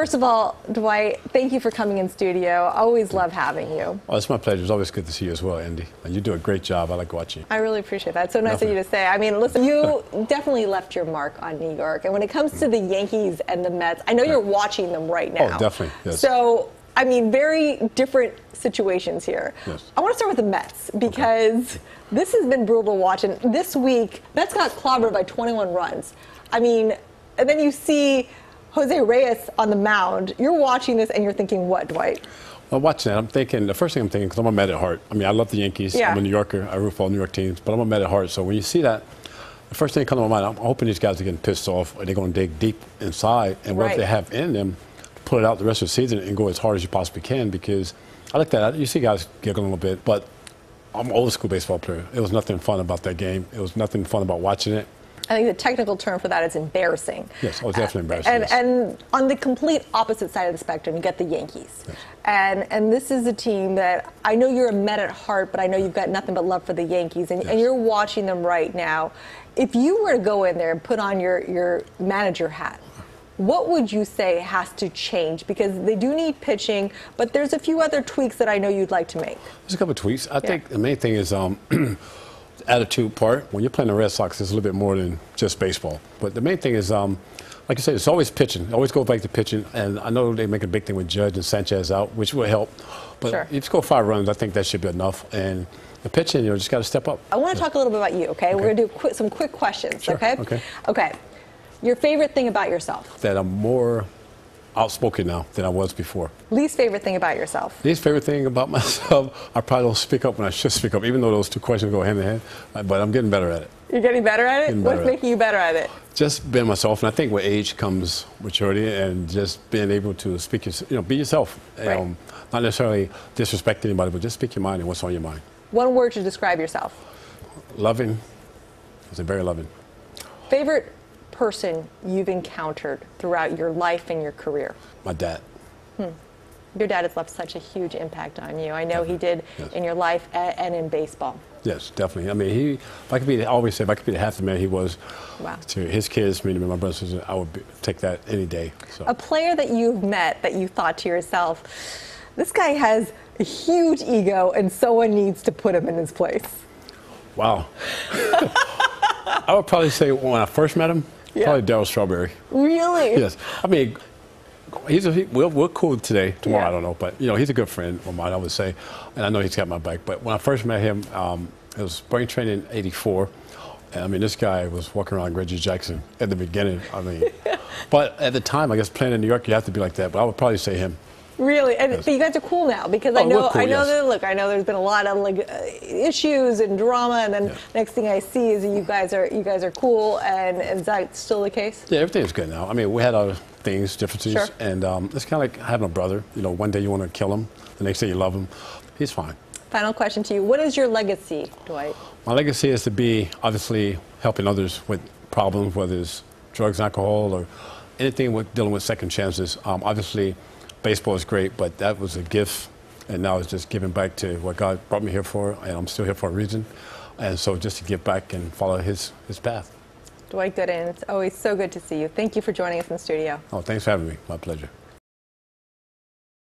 First of all, Dwight, thank you for coming in studio. Always love having you. Oh, it's my pleasure. It's always good to see you as well, Andy. And you do a great job. I like watching you. I really appreciate that. It's so nice of you to say. I mean, listen, you definitely left your mark on New York. And when it comes to the Yankees and the Mets, I know you're watching them right now. Oh, definitely, yes. So, I mean, very different situations here. Yes. I want to start with the Mets because this has been brutal to watch. And this week, Mets got clobbered by 21 runs. I mean, and then you see Jose Reyes on the mound. You're watching this and you're thinking, what, Dwight? Well, watching that, I'm thinking, the first thing I'm thinking, because I'm a Met at heart. I mean, I love the Yankees. Yeah. I'm a New Yorker. I root for all New York teams. But I'm a Met at heart. So when you see that, the first thing that comes to my mind, I'm hoping these guys are getting pissed off or they're going to dig deep inside and what they have in them to pull it out the rest of the season and go as hard as you possibly can, because I like that. You see guys giggle a little bit, but I'm an old school baseball player. It was nothing fun about that game. It was nothing fun about watching it. I think the technical term for that is embarrassing. Yes, oh, definitely embarrassing. And on the complete opposite side of the spectrum, you get the Yankees. Yes. And this is a team that I know you're a Met at heart, but I know you've got nothing but love for the Yankees, and you're watching them right now. If you were to go in there and put on your manager hat, what would you say has to change? Because they do need pitching, but there's a few other tweaks that I know you'd like to make. There's a couple of tweaks. I think the main thing is attitude part. When you're playing the Red Sox, it's a little bit more than just baseball. But the main thing is, like you said, it's always pitching. Always go back to pitching. And I know they make a big thing with Judge and Sanchez out, which will help. But if you score 5 runs, I think that should be enough. And the pitching, just got to step up. I want to talk a little bit about you, okay? We're going to do some quick questions, Sure. Okay. Your favorite thing about yourself? That I'm more outspoken now than I was before. Least favorite thing about yourself? Least favorite thing about myself, I probably don't speak up when I should speak up, even though those two questions go hand in hand. But I'm getting better at it. You're getting better at it? What's making you better at it? Just being myself, and I think with age comes maturity, and just being able to speak, be yourself. Right. Not necessarily disrespect anybody, but just speak your mind and what's on your mind. One word to describe yourself. Loving. I say very loving. Favorite person you've encountered throughout your life and your career? My dad. Your dad has left such a huge impact on you. I know he did in your life and in baseball. Yes, definitely. I mean, I always say, if I could be the half the man he was to his kids, me and my brothers, I would take that any day. So. A player that you've met that you thought to yourself, this guy has a huge ego and someone needs to put him in his place. Wow. I would probably say when I first met him, probably Darryl Strawberry. Really? Yes. I mean, we're cool today. Tomorrow, I don't know. But, he's a good friend of mine, I would say. And I know he's got my back. But when I first met him, it was spring training in '84. And, I mean, this guy was walking around like Reggie Jackson at the beginning. I mean, but at the time, I guess playing in New York, you have to be like that. But I would probably say him. Really? And but you guys are cool now, because I know that, I know there's been a lot of issues and drama, and then next thing I see is that you guys are cool, and is that still the case? Yeah, everything's good now. I mean, we had our things, differences, and it's kind of like having a brother. One day you want to kill him, the next day you love him. He's fine. Final question to you. What is your legacy, Dwight? My legacy is to be, obviously, helping others with problems, whether it's drugs, alcohol, or anything with dealing with second chances. Obviously, baseball is great, but that was a gift, and now it's just giving back to what God brought me here for, and I'm still here for a reason. And so just to give back and follow his path. Dwight Gooden, it's always so good to see you. Thank you for joining us in the studio. Oh, thanks for having me. My pleasure.